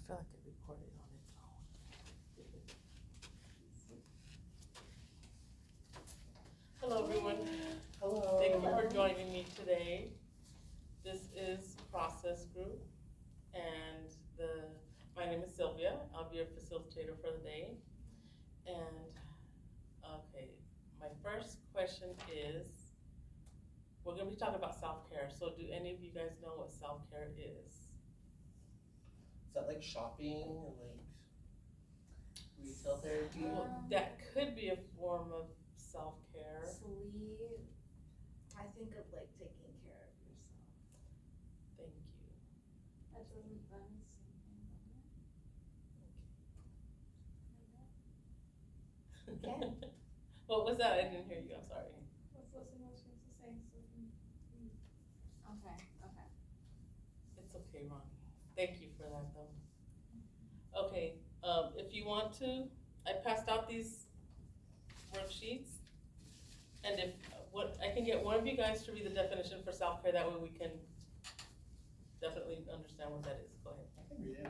feel like it recorded on its own. Hello, everyone. Hello. Thank you for joining me today. This is Process Group, and my name is Sylvia. I'll be your facilitator for the day. And okay, my first question is, we're going to be talking about self-care. So, do any of you guys know what self-care is? Is that like shopping and like retail therapy? Well, that could be a form of self-care. Sleep. I think of like taking care of yourself. Thank you. That doesn't that is Okay. What was that? I didn't hear you. I'm sorry. Let's listen to what she has to say so we can. Okay. It's okay, Ronnie. Thank you for that, though. Okay, if you want to, I passed out these worksheets, and if I can get one of you guys to read the definition for self-care. That way, we can definitely understand what that is. Go ahead. I can read it.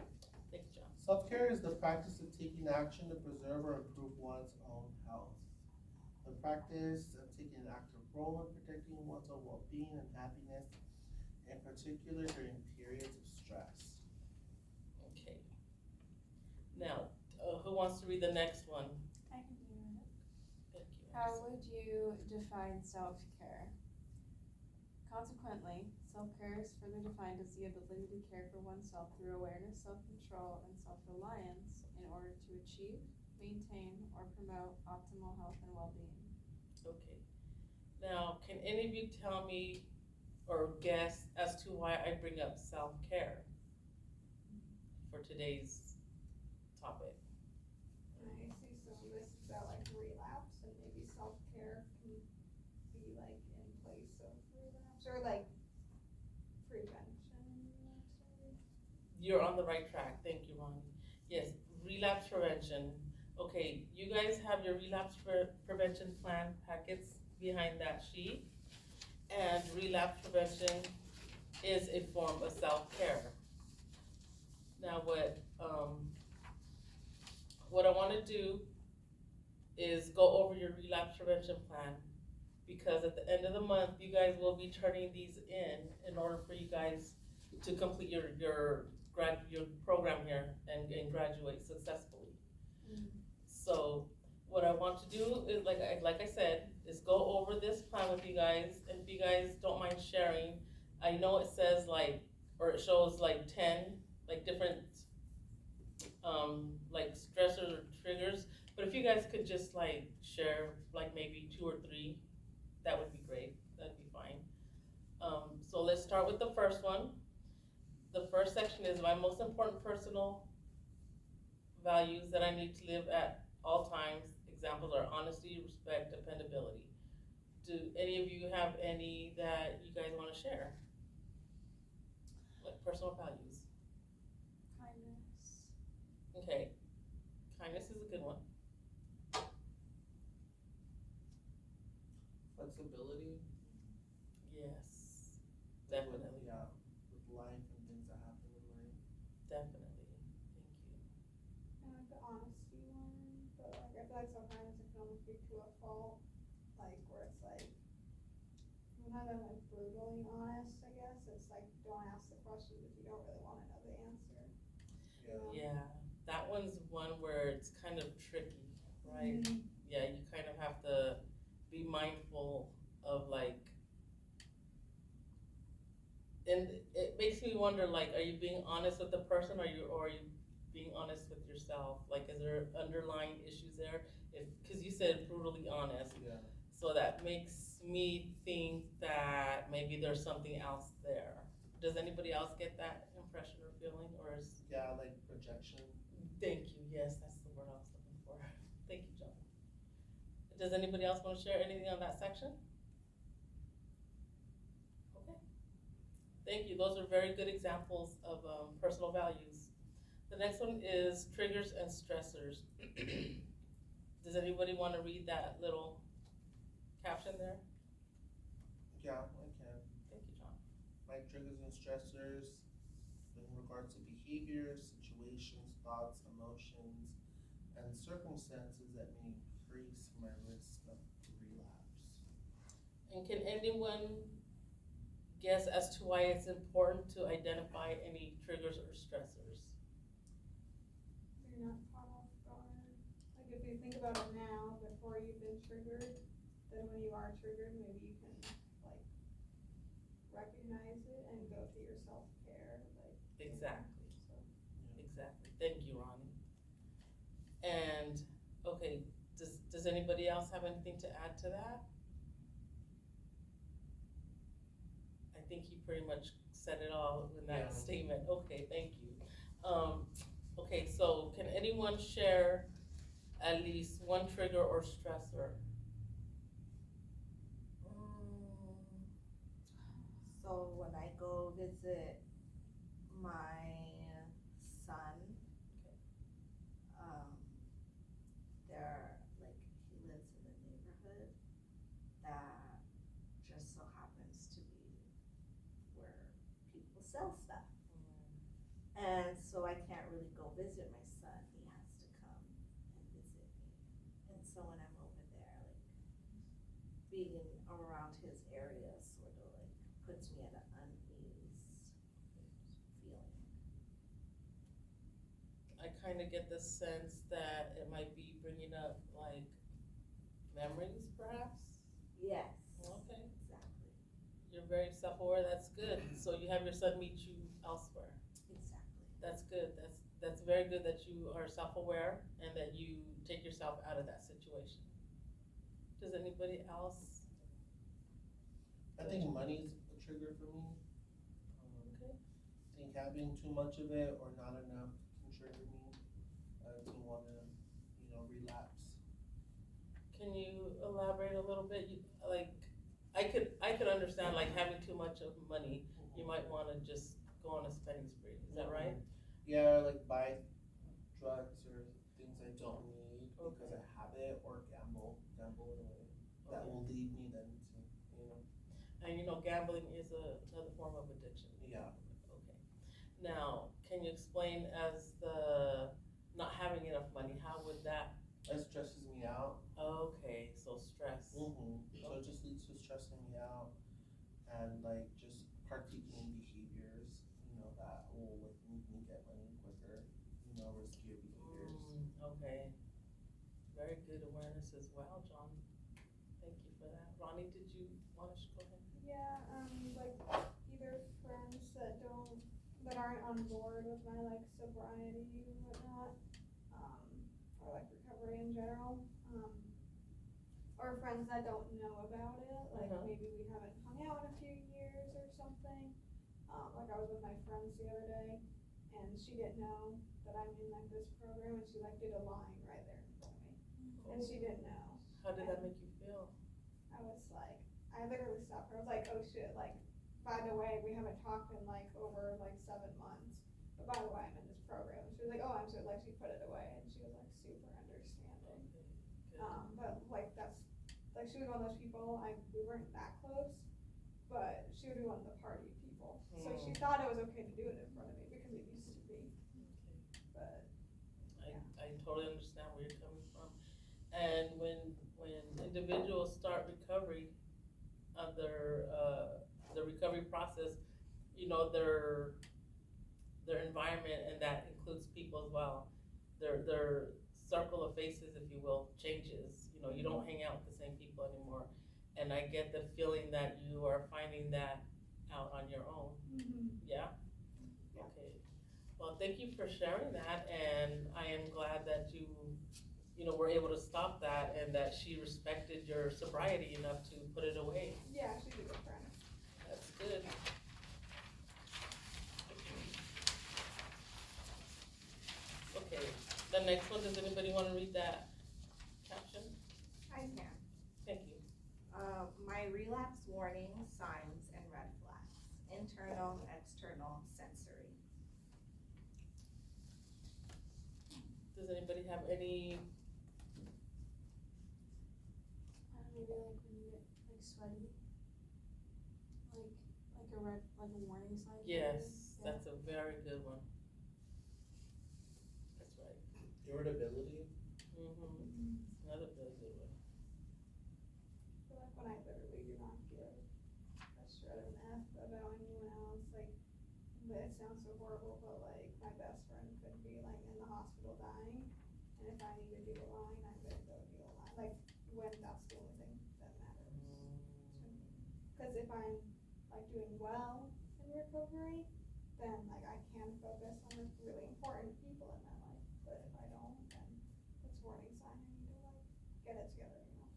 Thank you, John. Self-care is the practice of taking action to preserve or improve one's own health. The practice of taking an active role in protecting one's own well-being and happiness, in particular during periods of stress. Okay. Now, who wants to read the next one? I can do it. Thank you. How would you define self-care? Consequently, self-care is further defined as the ability to care for oneself through awareness, self-control, and self-reliance in order to achieve, maintain, or promote optimal health and well-being. Okay. Now, can any of you tell me or guess as to why I bring up self-care for today's topic? I see some of this is about like relapse and maybe self-care can be like in place of relapse or like prevention. You're on the right track. Thank you, Ronnie. Yes, relapse prevention. Okay, you guys have your relapse prevention plan packets behind that sheet. And relapse prevention is a form of self-care. Now, what I want to do is go over your relapse prevention plan, because at the end of the month, you guys will be turning these in order for you guys to complete your program here and graduate successfully. So what I want to do is, like I said, is go over this plan with you guys, and if you guys don't mind sharing, I know it says it shows 10 different stressors or triggers, but if you guys could just share maybe 2 or 3, that would be great. That'd be fine. So let's start with the first one. The first section is my most important personal values that I need to live at all times. Examples are honesty, respect, dependability. Do any of you have any that you guys want to share? Like personal values. Kindness. Okay. Kindness is a good one. Flexibility. Yes. Definitely. Yeah, with life and things that happen in life. Definitely. Thank you. And like the honesty one, but like I feel like sometimes it can almost be to a fault, like where it's like sometimes I'm like brutally honest, I guess. It's like don't ask the questions if you don't really want to know the answer. Yeah. That one's one where it's kind of tricky, right? Mm-hmm. Yeah, you kind of have to be mindful of and it makes me wonder, are you being honest with the person, or are you being honest with yourself? Is there underlying issues there? Because you said brutally honest. Yeah. So that makes me think that maybe there's something else there. Does anybody else get that impression or feeling, or is? Yeah, like projection. Thank you. Yes, that's the word I was looking for. Thank you, John. Does anybody else want to share anything on that section? Okay. Thank you. Those are very good examples of personal values. The next one is triggers and stressors. Does anybody want to read that little caption there? Yeah, I can. Thank you, John. Like triggers and stressors, when we're regards to behaviors, situations, thoughts, emotions, and circumstances that may increase my risk of relapse. And can anyone guess as to why it's important to identify any triggers or stressors? You're not caught off guard. Like if you think about it now, before you've been triggered, then when you are triggered, maybe you can like recognize it and go to your self-care, like. Exactly, So. exactly. Thank you, Ronnie. And, okay, does anybody else have anything to add to that? I think he pretty much said it all in that Yeah. statement. Okay, thank you. Okay, so can anyone share at least one trigger or stressor? So when I go visit my son, there, like, he lives in a neighborhood that just so happens to be where people sell stuff. And so I can't really go visit my son, he has to come and visit me. And so when I'm over there, like, being around his area sort of like puts me at an unease feeling. I kind of get the sense that it might be bringing up like memories, perhaps. Yes. Okay, Exactly, you're very self-aware. That's good. So you have your son meet you elsewhere. exactly. That's good. That's very good that you are self-aware and that you take yourself out of that situation. Does anybody else? I think money's a trigger for me. Okay. I think having too much of it or not enough can trigger me to wanna, relapse. Can you elaborate a little bit? Like, I could understand like having too much of money. You might want to just go on a spending spree. Is that right? Yeah, like buy drugs or things I don't need because Okay. I have it, or gamble in a way that Okay. will lead me then to, And gambling is another form of addiction. yeah. Okay. Now, can you explain as the not having enough money, how would that? It stresses me out. Okay, so stress. So it just leads to stressing me out and like just partaking in behaviors, that will like make me get money quicker, riskier behaviors. Okay. Very good awareness as well, John. Thank you for that. Ronnie, did you want to go ahead? Yeah, like either friends that aren't on board with my like sobriety and whatnot, or like recovery in general, or friends that don't know about it, like maybe we haven't hung out in a few years or something. Like I was with my friends the other day, and she didn't know that I'm in like this program, and she like did a line right there in front of me, and she didn't know. How did that make you feel? I was like, I literally stopped her. I was like, oh shit, like, by the way, we haven't talked in like over like 7 months. But by the way, I'm in this program. She was like, oh, I'm so, like, she put it away and she was like super understanding. Good. But like that's, like she was one of those people, we weren't that close, but she would be one of the party people. So she thought it was okay to do it in front of me because it used to be, but. I totally understand where you're coming from. And when individuals start recovery under the recovery process, their environment, and that includes people as well, their circle of faces, if you will, changes. You don't hang out with the same people anymore. And I get the feeling that you are finding that out on your own. Yeah? Yeah. Okay. Well, thank you for sharing that, and I am glad that you were able to stop that and that she respected your sobriety enough to put it away. Yeah, she's a good friend. That's good. Okay, the next one, does anybody want to read that caption? I can. Thank you. My relapse warning, signs and red flags, internal, external, sensory. Does anybody have any? Maybe like when you get like sweaty, like a red, like a warning sign. Yes, that's a very good one. Affordability. Another really good one. I feel like when I literally do not give a shred of an F about anyone else, like, but it sounds so horrible, but like, my best friend could be like in the hospital dying, and if I need to do a line, I'm gonna go do a line, like, when that's the only thing that matters to me. Cause if I'm like doing well in recovery, then like I can focus on the really important people in my life, but if I don't, then it's warning sign, I need to like get it together, you know?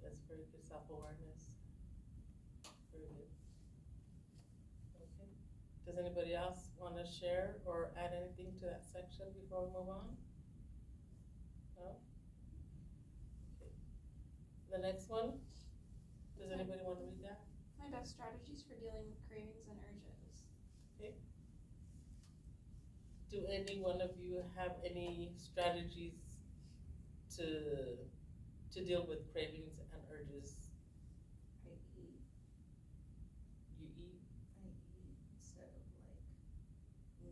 That's very good self-awareness. Very good. Okay. Does anybody else wanna share or add anything to that section before we move on? No? Okay. The next one, does anybody wanna read that? My best strategies for dealing with cravings and urges. Do any one of you have any strategies to deal with cravings and urges? I eat, You eat? instead of like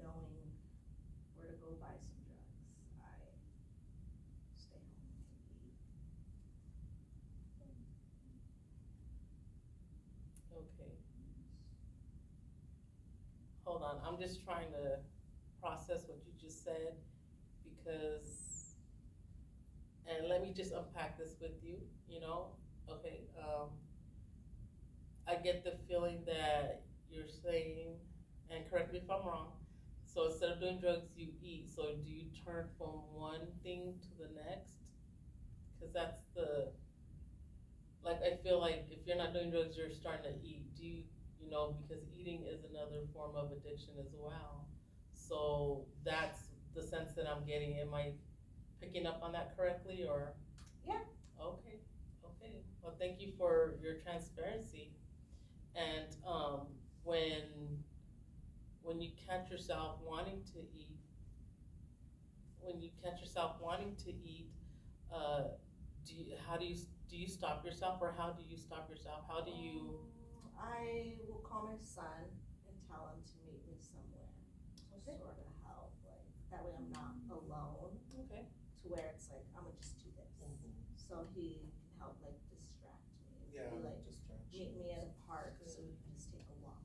knowing where to go buy some drugs, I stay home and eat. Okay. Hold on, I'm just trying to process what you just said, because, and let me just unpack this with you, you know? Okay, I get the feeling that you're saying, and correct me if I'm wrong, so instead of doing drugs, you eat, so do you turn from one thing to the next? Cause that's the, like, I feel like if you're not doing drugs, you're starting to eat, do you, you know, because eating is another form of addiction as well. So that's the sense that I'm getting, am I picking up on that correctly, or? Yeah. Okay, okay, well, thank you for your transparency. And, when you catch yourself wanting to eat, how do you stop yourself, or how do you stop yourself? How do you? I will call my son and tell him to meet me somewhere to Okay. sort of help, like, that way I'm not alone, Okay. to where it's like, I'm gonna just do this. So he can help like distract me. Yeah, Be like, distraction. meet me at a park so we can just take a walk.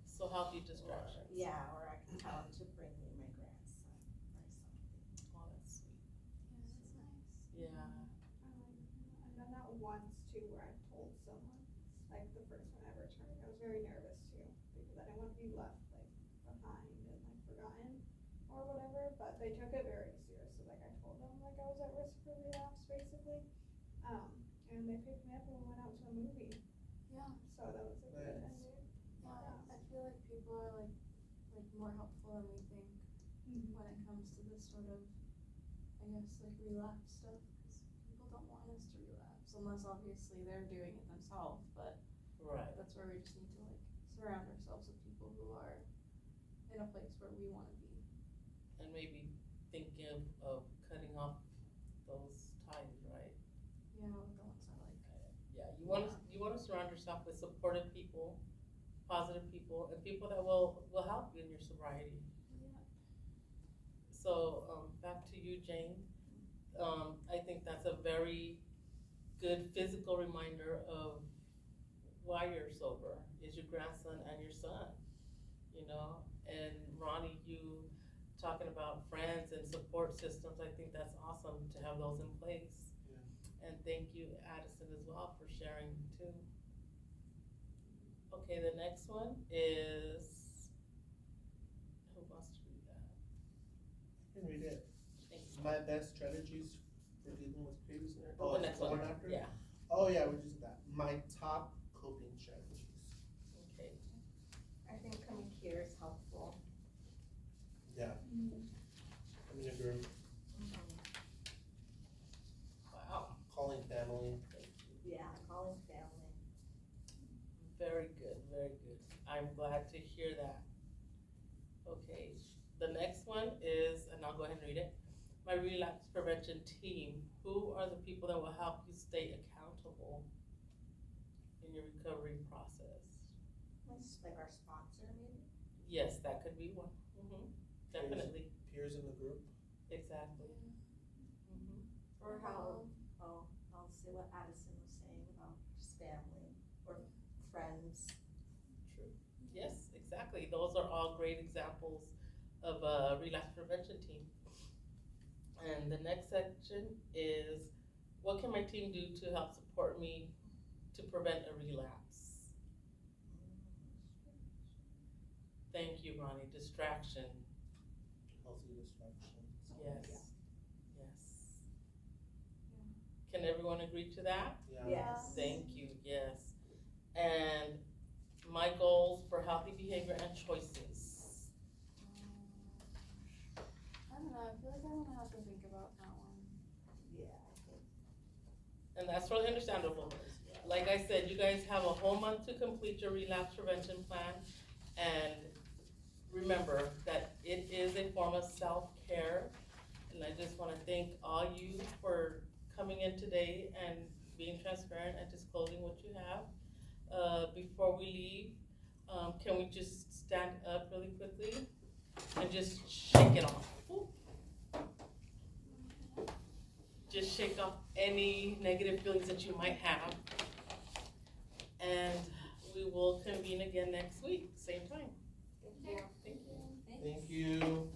So how do you distraction? Yeah, or I can tell him to bring me my grandson or something. Oh, that's sweet. Yeah, that's nice. Yeah. I've done that once too, where I told someone, like the first one I ever tried, I was very nervous too, because I didn't want to be left like behind and like forgotten or whatever, but they took it very seriously, like I told them like I was at risk for relapse basically. And they picked me up and we went out to a movie, Yeah, so that was a good Nice. ending. I feel like people are like more helpful than we think when it comes to this sort of, I guess, like relapse stuff, because people don't want us to relapse, unless obviously they're doing it themselves, but Right. that's where we just need to like surround ourselves with people who are in a place where we wanna be. And maybe thinking of cutting off those ties, right? Yeah, with the ones I like. Yeah, you wanna surround yourself with supportive people, positive people, and people that will help you in your sobriety. Yeah. So, back to you, Jane. I think that's a very good physical reminder of why you're sober, is your grandson and your son, you know? And Ronnie, you talking about friends and support systems, I think that's awesome to have those in place. Yeah. And thank you, Addison, as well, for sharing too. Okay, the next one is, who wants to read that? I can read it. Thank you. My best strategies for dealing with cravings and Oh, the next one, after? yeah, Oh yeah, we just did that. My top coping strategies. okay. I think coming here is helpful. Yeah. I'm in a group. Wow, Calling family. thank you. Yeah, calling family. Very good, very good. I'm glad to hear that. Okay, the next one is, and I'll go ahead and read it. My relapse prevention team, who are the people that will help you stay accountable in your recovery process? It's like our sponsor maybe. Yes, that could be one. Definitely. Peers in the group. Exactly. Mhm. Or how, I'll say what Addison was saying about just family or friends. True. Yes, exactly. Those are all great examples of a relapse prevention team. And the next section is, what can my team do to help support me to prevent a relapse? Thank you, Ronnie. Distraction. Healthy distractions. Yes. Yes. Can everyone agree to that? Yes. Thank you, yes. And my goals for healthy behavior and choices. I don't know, I feel like I'm gonna have to think about that one. Yeah, I think. And that's really understandable. Like I said, you guys have a whole month to complete your relapse prevention plan. And remember that it is a form of self-care. And I just wanna thank all you for coming in today and being transparent and disclosing what you have. Before we leave, can we just stand up really quickly and just shake it off? Ooh. Just shake off any negative feelings that you might have. And we will convene again next week, same time. Yeah. Thank you. Thanks. Thank you.